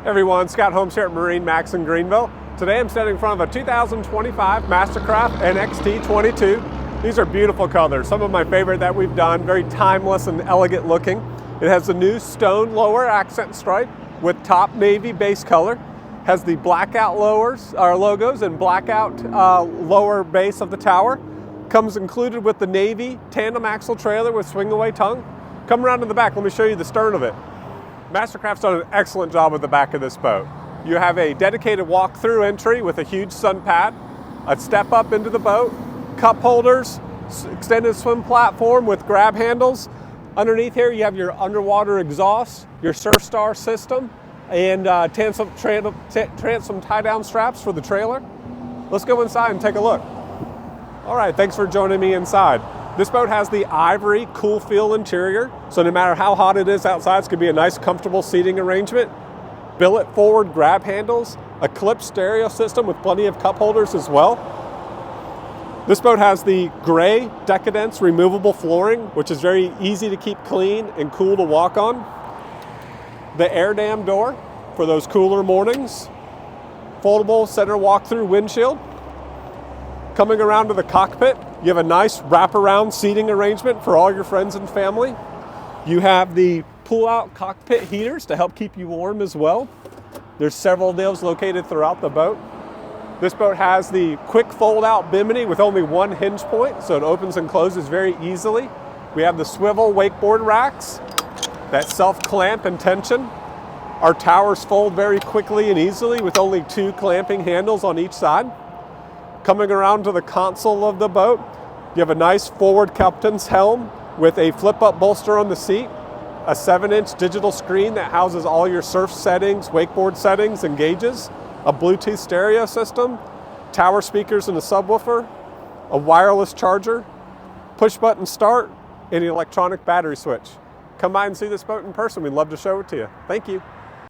Everyone, Scott Holmes here at MarineMax in Greenville. Today I'm standing in front of a 2025 Mastercraft NXT22. These are beautiful colors, some of my favorite that we've done, very timeless and elegant looking. It has the new stone lower accent stripe with top navy base color. Has the blackout logos and blackout lower base of the tower. Comes included with the navy tandem axle trailer with swing away tongue. Come around to the back, let me show you the stern of it. Mastercraft's done an excellent job with the back of this boat. You have a dedicated walk-through entry with a huge sun pad, a step up into the boat, cup holders, extended swim platform with grab handles. Underneath here you have your underwater exhaust, your Surf Star system, and transom tie-down straps for the trailer. Let's go inside and take a look. All right, thanks for joining me inside. This boat has the ivory cool feel interior, so no matter how hot it is outside, it's going to be a nice comfortable seating arrangement. Billet forward grab handles, a clip stereo system with plenty of cup holders as well. This boat has the gray Decadence removable flooring, which is very easy to keep clean and cool to walk on. The air dam door for those cooler mornings. Foldable center walk-through windshield. Coming around to the cockpit, you have a nice wraparound seating arrangement for all your friends and family. You have the pull-out cockpit heaters to help keep you warm as well. There's several of those located throughout the boat. This boat has the quick fold-out bimini with only one hinge point, so it opens and closes very easily. We have the swivel wakeboard racks that self-clamp and tension. Our towers fold very quickly and easily with only two clamping handles on each side. Coming around to the console of the boat, you have a nice forward captain's helm with a flip-up bolster on the seat, a 7-inch digital screen that houses all your surf settings, wakeboard settings, and gauges, a Bluetooth stereo system, tower speakers and a subwoofer, a wireless charger, push-button start, and an electronic battery switch. Come by and see this boat in person. We'd love to show it to you. Thank you.